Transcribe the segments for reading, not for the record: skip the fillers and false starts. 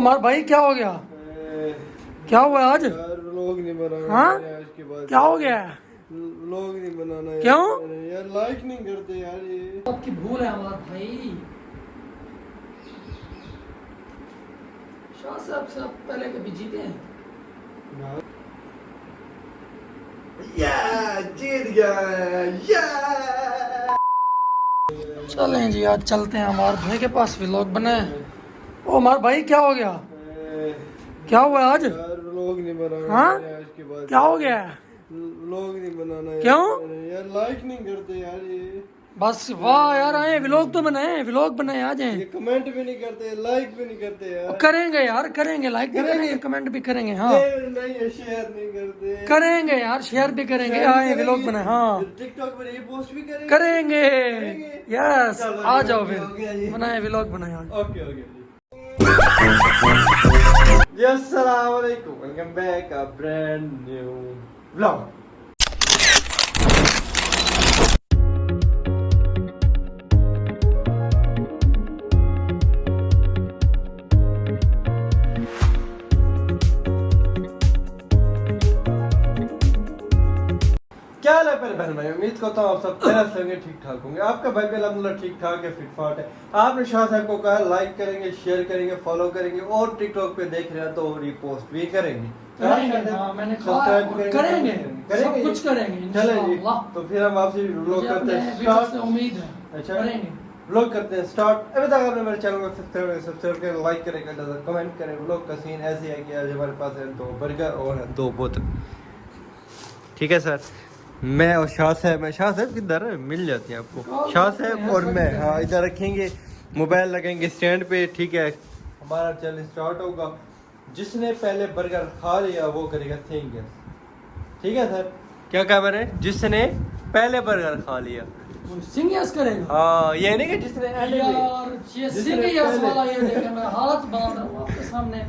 हमारा भाई क्या हो गया? क्या हुआ आज? व्लॉग नहीं बनाना हाँ? आज के बाद। क्या हो गया? व्लॉग नहीं बनाना यार। क्यों? यार लाइक नहीं करते यार ये। आपकी भूल है हमारा भाई। शाह साहब से आप पहले कभी जीते हैं? जीत गया या। चलें जी, आज चलते हैं हमारे भाई के पास व्लॉग बनाए। ओ हमारा भाई क्या हो गया? क्या हुआ आज? व्लॉग नहीं बनाना हाँ? आज के बाद। क्या हो गया? व्लॉग नहीं बनाना यार। क्यों? यार लाइक नहीं करते यार ये। बस वाह यार, आए व्लॉग तो बनाए, व्लॉग बनाए, आ जाएं। ये कमेंट भी नहीं करते, लाइक भी नहीं करते यार। करेंगे यार, करेंगे, लाइक भी करेंगे, कमेंट भी करेंगे। हाँ नहीं शेयर नहीं करते। करेंगे यार, शेयर भी करेंगे, आए व्लॉग बनाए। हाँ टिकटॉक पर ये पोस्ट भी करेंगे। करेंगे। यस, चलो, आ जाओ हो गया जी। फिर बनाए व्लॉग बनाए आज। ओके ओके जी अस्सलाम वालेकुम, welcome back a brand new vlog. क्या हाल है मेरे बहन भाई, उम्मीद करता हूँ आप सब खैरियत से होंगे, ठीक ठाक होंगे। आपका भाई भी अल्हम्दुलिल्लाह ठीक ठाक है, फिट फाट है। आपने शाह साहब को कहा लाइक करेंगे, शेयर करेंगे, फॉलो करेंगे और टिकटॉक पे देख रहे हैं तो रिपोस्ट भी करेंगे। हाँ, मैंने कहा करेंगे, सब कुछ करेंगे चले जी, इंशाअल्लाह। तो फिर हम आपसे व्लॉग करते हैं से स्टार्ट। उम्मीद है अच्छा करेंगे। व्लॉग करते हैं स्टार्ट। अभी तक आपने मेरे चैनल को सब्सक्राइब करें, लाइक करें, कमेंट करें। व्लॉग का सीन ऐसे है कि आज हमारे पास है 2 बर्गर और 2 बोतल। ठीक है सर, मैं और शाह साहब किधर है? मिल जाती है आपको शाह साहब और मैं। हाँ इधर रखेंगे, मोबाइल लगेंगे स्टैंड पे। ठीक है, हमारा चैलेंज स्टार्ट होगा। जिसने पहले बर्गर खा लिया वो करेगा थैंक यू। ठीक है सर, क्या कहा मैंने? जिसने पहले बर्गर खा लिया सिंग यस करेगा। हाँ, ये नहीं कि जिसने एंड में। यार ये सिंग यस वाला, ये देखे मैं हाथ बांध रहा हूँ आपके सामने।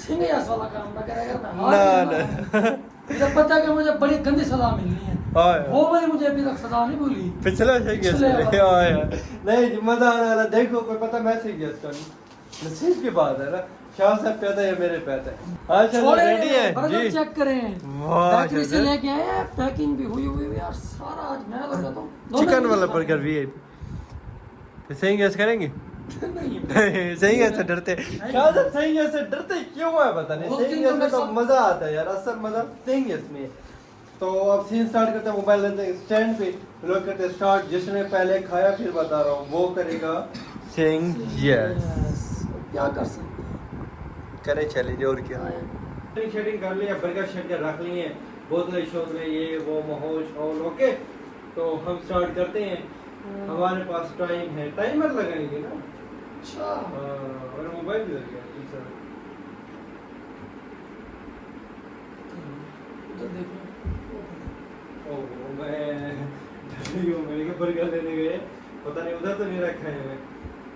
सिंग यस वाला काम ना करेगा मैं हाथ ना नहीं बांध रहा। मुझे पता है कि मुझे बड़ी गंदी सजा मिलनी है। वो वाली मुझे अभी तक सजा नहीं भूली। पिछला सही पिछले वाला। यार नहीं मजा आने वाला। देखो कोई पता मैं सही गेस कर नसीब की बात है ना। शाह साहब कहता है मेरे कहता है। हाँ चलो रेडी है बर्गर जी। चेक करें, वाह बेकरी से लेके आए हैं, पैकिंग भी हुई हुई है यार। सारा आज मैं लगा दूं चिकन वाला बर्गर भी है। सही गेस करेंगे? नहीं सही है, डरते शाह साहब। सही है से डरते क्यों है पता नहीं। सही है में तो मजा आता है यार, असल मजा सही है इसमें। तो अब सीन स्टार्ट करते हैं। मोबाइल लेते हैं स्टैंड पे, लोग करते हैं स्टार्ट। जिसने पहले खाया फिर बता रहा हूँ वो करेगा सेइंग यस। क्या कर सकते हैं, करे चले और क्या। शेडिंग कर लिया, बर्गर शर्गर रख लिए, बोतलें शोतलें ये वो माहौल शौल। ओके तो हम स्टार्ट करते हैं। हमारे पास टाइम है, टाइमर लगाएंगे ना। अच्छा और मोबाइल भी लग गया दूसरा। उधर देखो। ओह मैं बर्गर लेने गए, पता नहीं उधर तो नहीं रखा है मैं।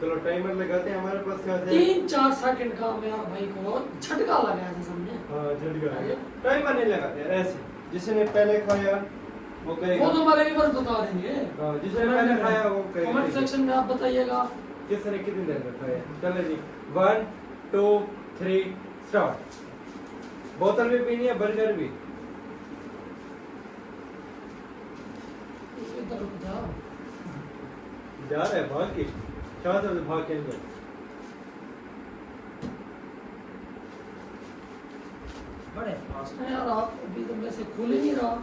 चलो टाइमर लगाते हैं। हमारे पास क्या है 3-4 सेकंड का मेरा भाई को झटका लगा था समझे। हाँ झटका है। टाइमर नहीं लगाते ऐसे। जिसने पहले खाया वो करेगा। वो तो हमारे व्यूअर्स बता देंगे। हाँ जिसने पहले खाया वो करेगा। कमेंट सेक्शन में आप बताइएगा किसने कितनी देर में खाया। चलो जी 1 2 3 स्टार्ट। बोतल भी पीनी है, बर्गर भी। इधर रुक जाओ। जा रहा है भाग के, शाह से भाग के अंदर। बड़े फास्ट हैं यार आप, अभी तो मेरे से खुल ही नहीं रहा।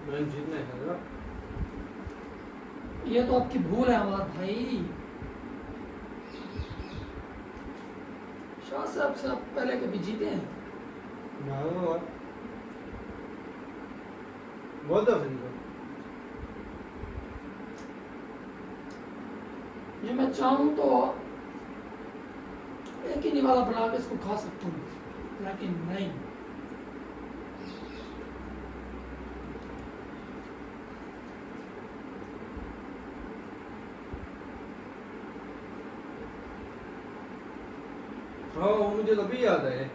मैंने जीतना है ना। ये तो आपकी भूल है हमारा भाई। शाह साहब से आप पहले कभी जीते हैं? बहुत दफे ये मैं चाहूँ तो एक ही निवाला बना के इसको खा सकता हूँ, लेकिन नहीं। हाँ मुझे तभी याद है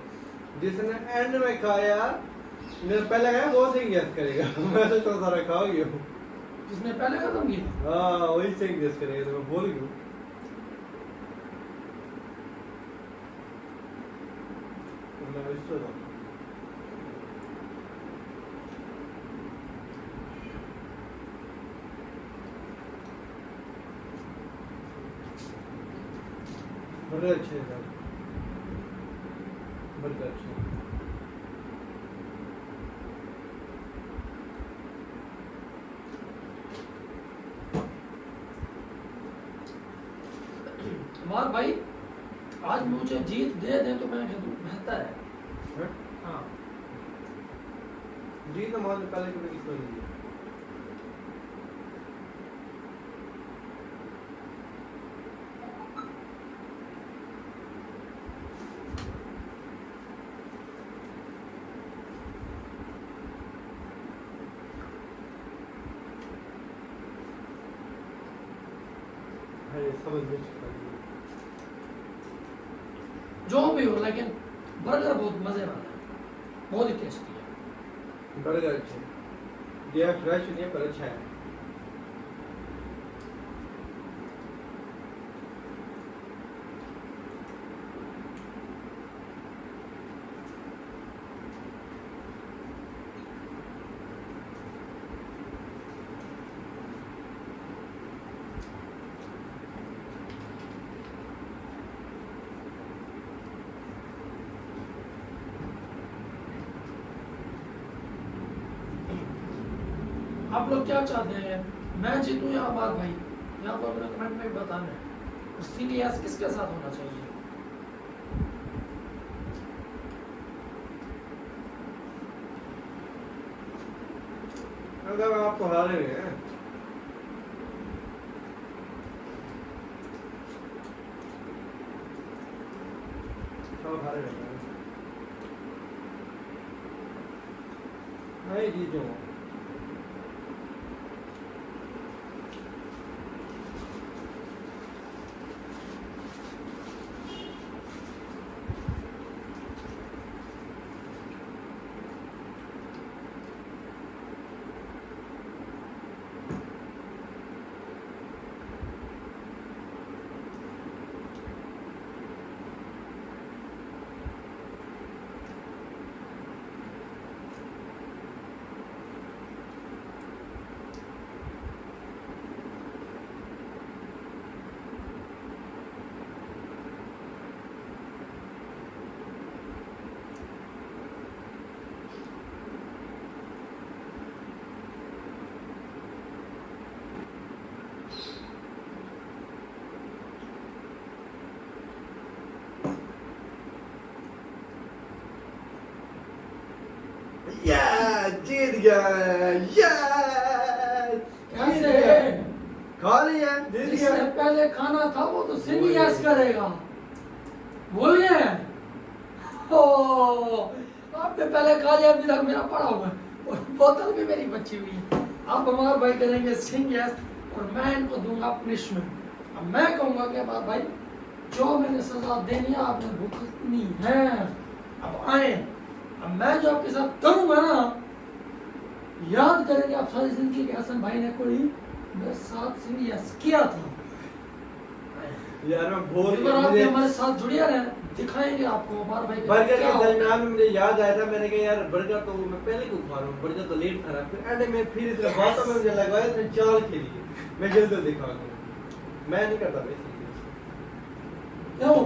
जिसने एंड में खाया मैंने पहले कहा वो सही गैस करेगा मैं तो सारा खा गया हूँ जिसने पहले खत्म किया। हाँ वही सही गैस करेगा तो मैं बोल गया हूँ मैं इससे था बड़े अच्छे हैं सर बड़े अच्छे हमार भाई आज मुझे जीत दे दे तो मैं कह दूं बेहतर है। हैं? हाँ जी तो मान पहले कभी किसको नहीं दिया अरे समझ में जो भी हो, लेकिन बर्गर बहुत मजे वाला है, बहुत ही टेस्टी है। बर्गर अच्छे ये फ्रेश नहीं है पर अच्छा है आप लोग क्या चाहते हैं, मैं जीतूं या अमार भाई? यहाँ पर अपने कमेंट में बताना है। सीनियर्स किसके साथ होना चाहिए? अगर आप तो हारे हुए हैं सब हारे हुए हैं नहीं जीतो जीत गया कैसे? खा लिया जीत जिसने गया पहले खाना था वो तो सीनियर्स करेगा, भूल गए? ओ, आपने पहले खा लिया, अभी तक मेरा पड़ा हुआ है और बोतल भी मेरी बची हुई है। आप हमारे भाई करेंगे सीनियर्स और मैं इनको दूंगा पनिशमेंट। अब मैं कहूंगा कि अब भाई जो मैंने सजा देनी है आपने भुगतनी है, अब आए। अब मैं जो आपके साथ करूंगा ना, याद करेंगे आप सारी जिंदगी के हसन भाई ने कोई मेरे साथ सीनियर्स किया था। यार मैं बहुत एक बार आप भी हमारे साथ जुड़िए रहे, दिखाएंगे आपको हमारे भाई बर्गर क्या के होता है। दरमियान में मुझे याद आया था मैंने कहा यार बर्गर तो मैं पहले क्यों खा रहा हूँ बर्गर तो लेट खा रहा फिर एंड में फिर इस बातों में मुझे लगवाया इसने चाल खेली है मैं जल्द जल्दी खा लूँ मैं नहीं करता वैसे क्यों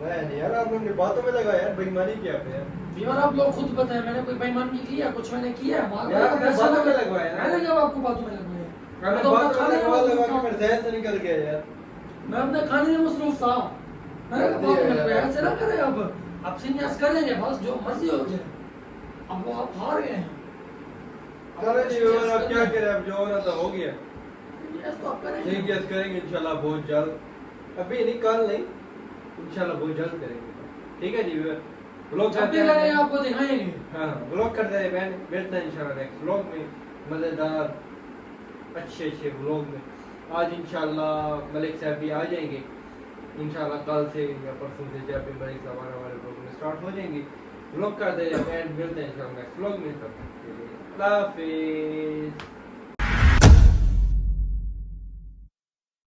मैं नहीं यार आपने अपनी बातों में लगा यार बेईमानी किया आपने यार यार आप लोग खुद बताएं, मैंने कोई बेईमानी की है? कुछ मैंने किया है? हमारे यार भाई को आपने पैसा बातों में लगा- लगवाया ना। मैंने कब आपको बातों में लगवाया? मैंने मैं तो अपना बातों खाने में में लगा मसरूफ कि था। मेरे जहन से निकल गया यार मैं अपने खाने में मसरूफ था, मैंने कर कहा बातों में दिया लगवाया। यार। ऐसे ना करें, अब सीनियर्स करेंगे बस जो मर्जी हो जाए। अब वो आप हार गए हैं, चलो जी और अब क्या करें अब जो होना था हो गया Seniors तो आप करेंगे। ठीक है करेंगे इंशाल्लाह बहुत जल्द अभी नहीं कल नहीं इंशाल्लाह बहुत जल्द करेंगे ठीक है जी व्लॉग जब भी करते करेंगे हैं आपको दिखाएंगे। हाँ व्लॉग करते हैं बहन बैठना है इंशाल्लाह नेक्स्ट व्लॉग में मज़ेदार अच्छे व्लॉग में आज इंशाल्लाह मलिक साहब भी आ जाएंगे इंशाल्लाह कल से या परसों से जब भी बड़ी सवार हमारे ब्लॉग में स्टार्ट हो जाएंगी ब्लॉग कर दे एंड मिलते हैं इंशाल्लाह नेक्स्ट ब्लॉग में, तब तक के लिए अल्लाह हाफिज़।